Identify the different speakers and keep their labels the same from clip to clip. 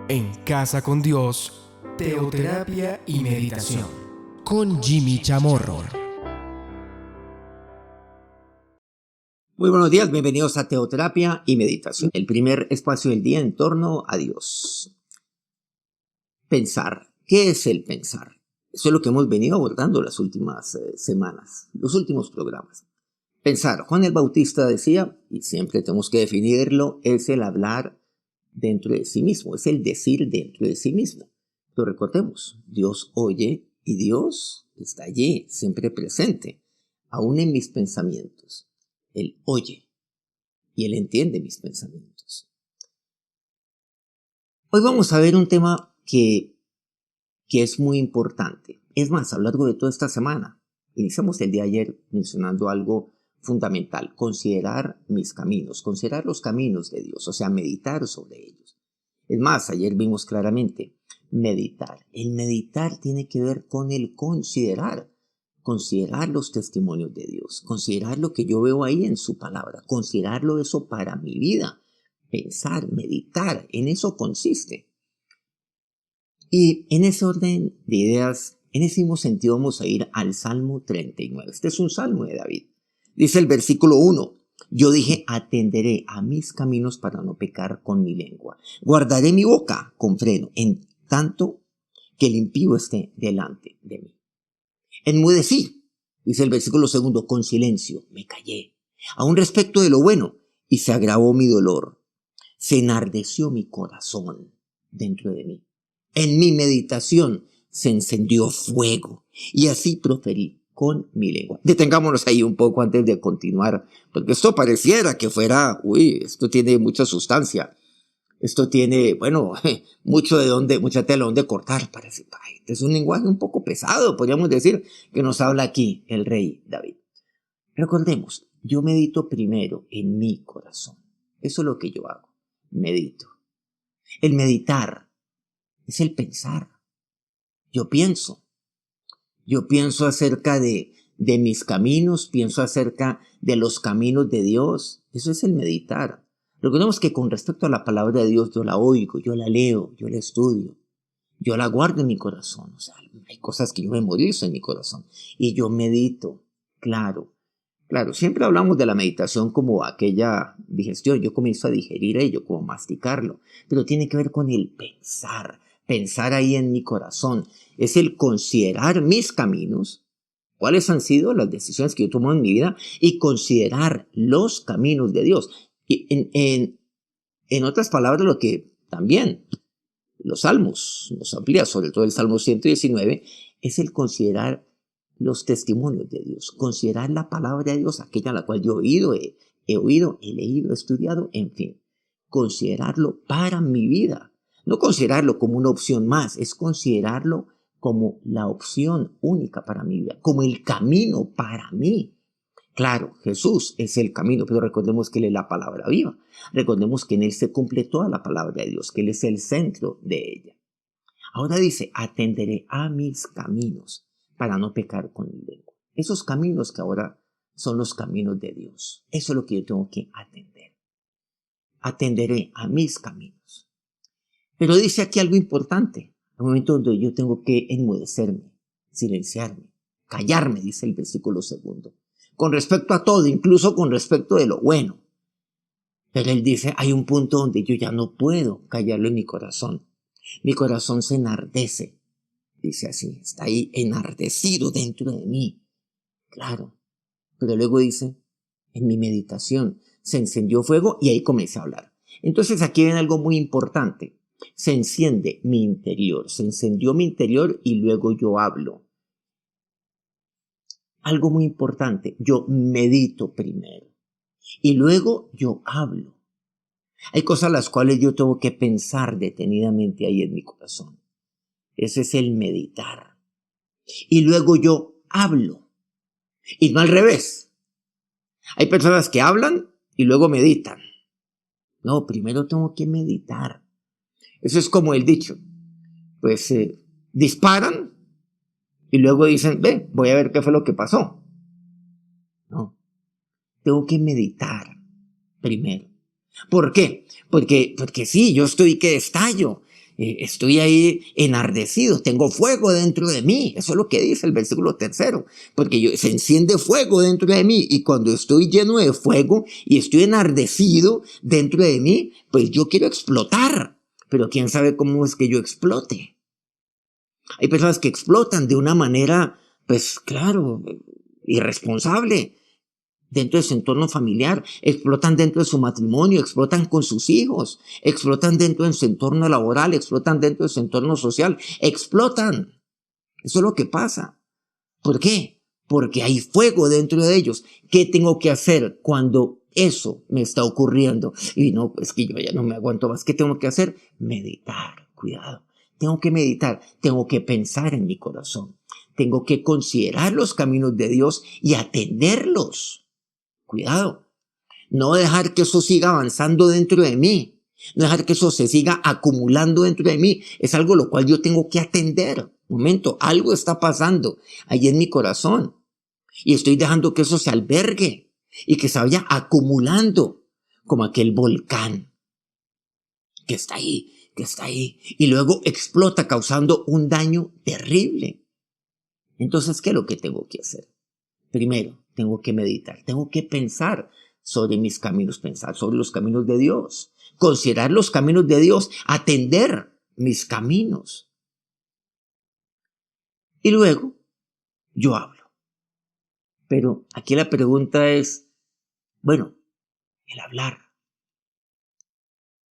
Speaker 1: En Casa con Dios, teoterapia y meditación, con Jimmy Chamorro.
Speaker 2: Muy buenos días, bienvenidos a Teoterapia y Meditación, el primer espacio del día en torno a Dios. Pensar. ¿Qué es el pensar? Eso es lo que hemos venido abordando las últimas semanas, los últimos programas. Pensar. Juan el Bautista decía, y siempre tenemos que definirlo, es el hablar dentro de sí mismo, es el decir dentro de sí mismo. Pero recordemos, Dios oye y Dios está allí, siempre presente, aún en mis pensamientos. Él oye y Él entiende mis pensamientos. Hoy vamos a ver un tema que es muy importante. Es más, a lo largo de toda esta semana, iniciamos el día de ayer mencionando algo fundamental, considerar mis caminos, considerar los caminos de Dios, o sea, meditar sobre ellos. Es más, ayer vimos claramente, meditar. El meditar tiene que ver con el considerar los testimonios de Dios, considerar lo que yo veo ahí en su palabra, considerarlo eso para mi vida, pensar, meditar, en eso consiste. Y en ese orden de ideas, en ese mismo sentido vamos a ir al Salmo 39. Este es un salmo de David. Dice el versículo 1, yo dije, atenderé a mis caminos para no pecar con mi lengua. Guardaré mi boca con freno, en tanto que el impío esté delante de mí. Enmudecí, dice el versículo 2, con silencio, me callé. Aún respecto de lo bueno, y se agravó mi dolor. Se enardeció mi corazón dentro de mí. En mi meditación se encendió fuego, y así proferí con mi lengua. Detengámonos ahí un poco antes de continuar, porque esto pareciera que fuera, esto tiene mucha sustancia. Esto tiene, mucha tela donde cortar. Parece, es un lenguaje un poco pesado, podríamos decir, que nos habla aquí el rey David. Recordemos, yo medito primero en mi corazón. Eso es lo que yo hago, medito. El meditar es el pensar. Yo pienso acerca de mis caminos, pienso acerca de los caminos de Dios. Eso es el meditar. Recordemos que con respecto a la palabra de Dios, yo la oigo, yo la leo, yo la estudio, yo la guardo en mi corazón. O sea, hay cosas que yo memorizo en mi corazón y yo medito. Claro, siempre hablamos de la meditación como aquella digestión. Yo comienzo a digerir ello, como masticarlo, pero tiene que ver con el pensar ahí en mi corazón. Es el considerar mis caminos, cuáles han sido las decisiones que yo tomo en mi vida y considerar los caminos de Dios. Y en otras palabras, lo que también los salmos nos amplía, sobre todo el Salmo 119, es el considerar los testimonios de Dios, considerar la palabra de Dios, aquella a la cual yo he oído, he leído, he estudiado, en fin, considerarlo para mi vida. No considerarlo como una opción más, es considerarlo como la opción única para mi vida, como el camino para mí. Claro, Jesús es el camino, pero recordemos que Él es la palabra viva. Recordemos que en Él se cumple toda la palabra de Dios, que Él es el centro de ella. Ahora dice, atenderé a mis caminos para no pecar con mi lengua. Esos caminos que ahora son los caminos de Dios. Eso es lo que yo tengo que atender. Atenderé a mis caminos. Pero dice aquí algo importante. Un momento donde yo tengo que enmudecerme, silenciarme, callarme, dice el versículo 2. Con respecto a todo, incluso con respecto de lo bueno. Pero él dice, hay un punto donde yo ya no puedo callarlo en mi corazón. Mi corazón se enardece. Dice así, está ahí enardecido dentro de mí. Claro. Pero luego dice, en mi meditación se encendió fuego y ahí comencé a hablar. Entonces aquí viene algo muy importante. Se enciende mi interior, se encendió mi interior y luego yo hablo. Algo muy importante, yo medito primero y luego yo hablo. Hay cosas las cuales yo tengo que pensar detenidamente ahí en mi corazón. Ese es el meditar. Y luego yo hablo. Y no al revés. Hay personas que hablan y luego meditan. No, primero tengo que meditar. Eso es como el dicho. Pues disparan y luego dicen, voy a ver qué fue lo que pasó. No, tengo que meditar primero. ¿Por qué? Porque sí, yo estoy que estallo. estoy ahí enardecido, tengo fuego dentro de mí. Eso es lo que dice el versículo 3, porque se enciende fuego dentro de mí, y cuando estoy lleno de fuego y estoy enardecido dentro de mí, pues yo quiero explotar, pero quién sabe cómo es que yo explote. Hay personas que explotan de una manera, pues claro, irresponsable, dentro de su entorno familiar, explotan dentro de su matrimonio, explotan con sus hijos, explotan dentro de su entorno laboral, explotan dentro de su entorno social, explotan. Eso es lo que pasa. ¿Por qué? Porque hay fuego dentro de ellos. ¿Qué tengo que hacer cuando eso me está ocurriendo? Y no, es que yo ya no me aguanto más. ¿Qué tengo que hacer? Meditar, cuidado. Tengo que meditar, tengo que pensar en mi corazón. Tengo que considerar los caminos de Dios y atenderlos. Cuidado, no dejar que eso siga avanzando dentro de mí, no dejar que eso se siga acumulando dentro de mí. Es algo lo cual yo tengo que atender. Un momento, algo está pasando ahí en mi corazón y estoy dejando que eso se albergue y que se vaya acumulando como aquel volcán que está ahí y luego explota causando un daño terrible. Entonces, ¿qué es lo que tengo que hacer? Primero, tengo que meditar, tengo que pensar sobre mis caminos, pensar sobre los caminos de Dios, considerar los caminos de Dios, atender mis caminos. Y luego, yo hablo. Pero aquí la pregunta es, bueno, el hablar.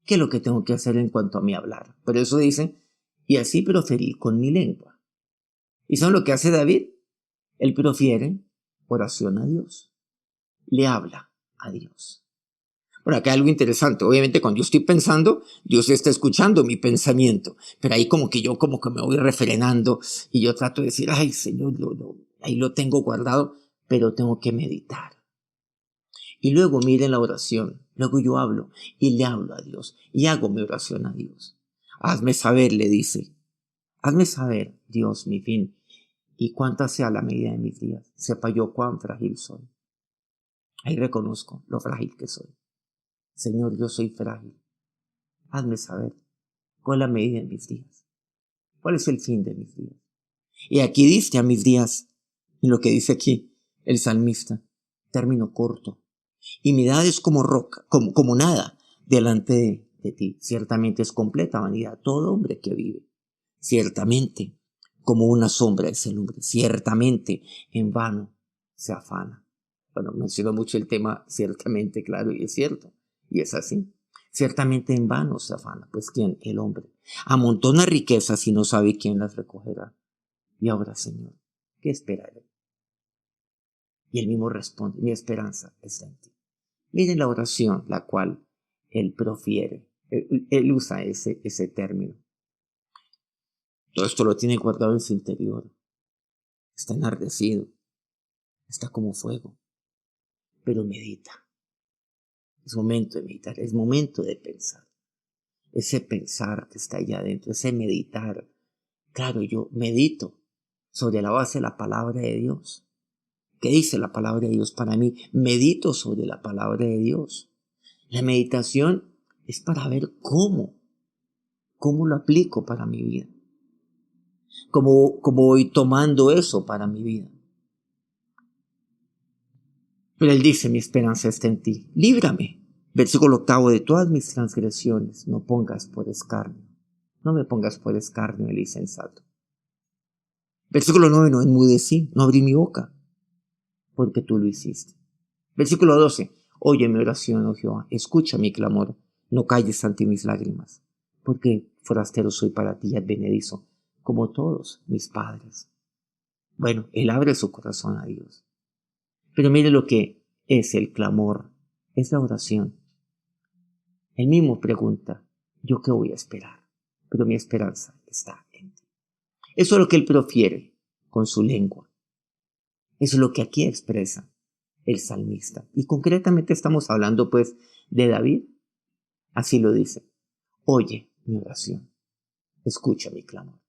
Speaker 2: ¿Qué es lo que tengo que hacer en cuanto a mi hablar? Por eso dice, y así proferí con mi lengua. ¿Y son lo que hace David? Él profiere oración a Dios. Le habla a Dios. Bueno, acá hay algo interesante. Obviamente cuando yo estoy pensando, Dios está escuchando mi pensamiento. Pero ahí como que yo como que me voy refrenando y yo trato de decir, ay Señor, ahí lo tengo guardado, pero tengo que meditar. Y luego miren la oración. Luego yo hablo y le hablo a Dios y hago mi oración a Dios. Hazme saber, le dice. Hazme saber, Dios, mi fin, y cuánta sea la medida de mis días. Sepa yo cuán frágil soy. Ahí reconozco lo frágil que soy. Señor, yo soy frágil. Hazme saber cuál es la medida de mis días. ¿Cuál es el fin de mis días? Y aquí diste a mis días, y lo que dice aquí el salmista, término corto. Y mi edad es como roca, como nada delante de ti. Ciertamente es completa vanidad todo hombre que vive. Ciertamente, como una sombra es el hombre. Ciertamente, en vano se afana. Bueno, menciono mucho el tema ciertamente, claro, y es cierto. Y es así. Ciertamente en vano se afana. Pues ¿quién? El hombre. Amontona riquezas y no sabe quién las recogerá. Y ahora, Señor, ¿qué esperaré? Y él mismo responde, mi esperanza está en ti. Miren la oración, la cual él profiere. Él usa ese término. Todo esto lo tiene guardado en su interior. Está enardecido. Está como fuego. Pero medita. Es momento de meditar. Es momento de pensar. Ese pensar que está allá adentro. Ese meditar. Claro, yo medito sobre la base de la palabra de Dios. ¿Qué dice la palabra de Dios para mí? Medito sobre la palabra de Dios. La meditación es para ver cómo lo aplico para mi vida. Cómo voy tomando eso para mi vida. Pero él dice, mi esperanza está en ti. Líbrame. Versículo 8, de todas mis transgresiones, no pongas por escarnio. No me pongas por escarnio el insensato. Versículo 9, no enmudecí, no abrí mi boca, porque tú lo hiciste. Versículo 12, oye mi oración, oh Jehová, escucha mi clamor, no calles ante mis lágrimas, porque forastero soy para ti y advenedizo, como todos mis padres. Bueno, él abre su corazón a Dios. Pero mire lo que es el clamor, es la oración. Él mismo pregunta, ¿yo qué voy a esperar? Pero mi esperanza está en ti. Eso es lo que él profiere con su lengua. Eso es lo que aquí expresa el salmista. Y concretamente estamos hablando pues de David. Así lo dice. Oye mi oración. Escucha mi clamor.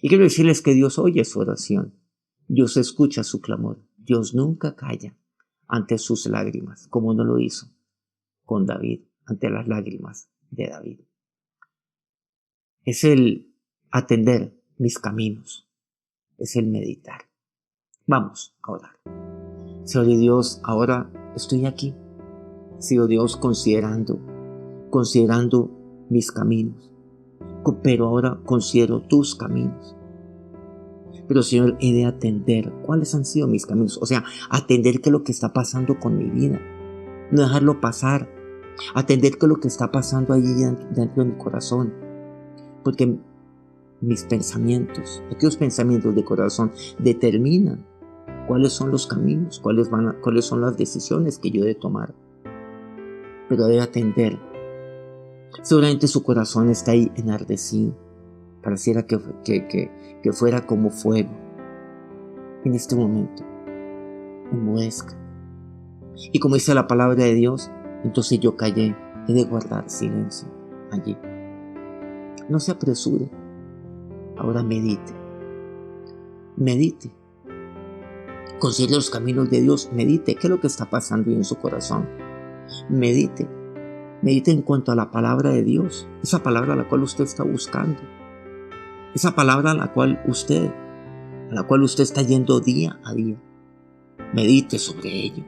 Speaker 2: Y quiero decirles que Dios oye su oración. Dios escucha su clamor. Dios nunca calla ante sus lágrimas, como no lo hizo con David, ante las lágrimas de David. es el atender mis caminos, es el meditar. Vamos a orar. Señor y Dios, ahora estoy aquí, Señor Dios, considerando mis caminos, pero ahora considero tus caminos. Pero Señor, he de atender cuáles han sido mis caminos, o sea, atender qué es lo que está pasando con mi vida, no dejarlo pasar, atender qué es lo que está pasando allí dentro de mi corazón, porque mis pensamientos, aquellos pensamientos de corazón determinan cuáles son los caminos, cuáles son las decisiones que yo he de tomar. Pero debe atender. Seguramente su corazón está ahí enardecido. Pareciera que fuera como fuego. En este momento, enmudezca. Y como dice la palabra de Dios, entonces yo callé. He de guardar silencio allí. No se apresure. Ahora medite. Medite. Considere los caminos de Dios. Medite qué es lo que está pasando en su corazón. Medite en cuanto a la palabra de Dios, esa palabra a la cual usted está buscando, esa palabra a la cual usted está yendo día a día. Medite sobre ello.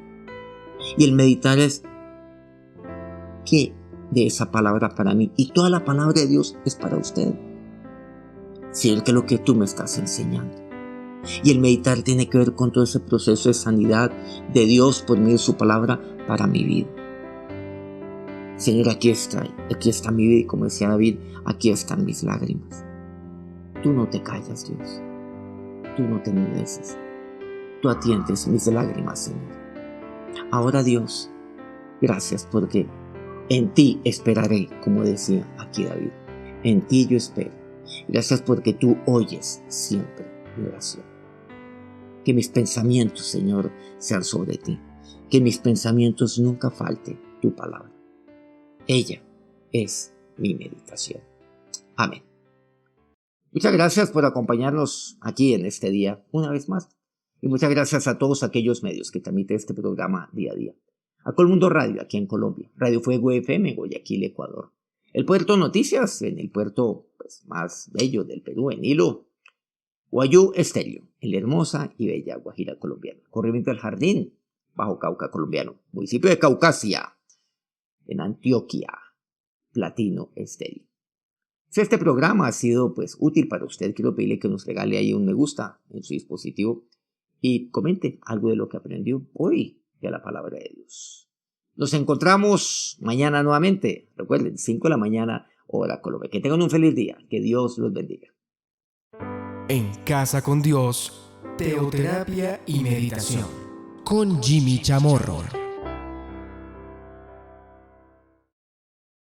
Speaker 2: Y el meditar es ¿qué de esa palabra para mí? Y toda la palabra de Dios es para usted. Señor, ¿qué es lo que tú me estás enseñando? Y el meditar tiene que ver con todo ese proceso de sanidad de Dios por medio de su palabra para mi vida. Señor, aquí está mi vida, y como decía David, aquí están mis lágrimas. Tú no te callas, Dios. Tú no te enmudeces. Tú atiendes mis lágrimas, Señor. Ahora, Dios, gracias porque en ti esperaré, como decía aquí David. En ti yo espero. Gracias porque tú oyes siempre mi oración. Que mis pensamientos, Señor, sean sobre ti. Que mis pensamientos nunca falte tu palabra. Ella es mi meditación. Amén. Muchas gracias por acompañarnos aquí en este día una vez más. Y muchas gracias a todos aquellos medios que transmiten este programa día a día. A Colmundo Radio aquí en Colombia. Radio Fuego FM en Guayaquil, Ecuador. El Puerto Noticias en el puerto más bello del Perú, en Hilo. Guayú Estéreo en la hermosa y bella Guajira colombiana. Corrimiento del Jardín, Bajo Cauca colombiano. Municipio de Caucasia, en Antioquia, Platino Estéreo. Si este programa ha sido útil para usted, quiero pedirle que nos regale ahí un me gusta en su dispositivo y comente algo de lo que aprendió hoy de la palabra de Dios. Nos encontramos mañana nuevamente. Recuerden, 5 de la mañana, hora Colombia. Que tengan un feliz día. Que Dios los bendiga.
Speaker 1: En Casa con Dios, teoterapia y meditación con Jimmy Chamorro.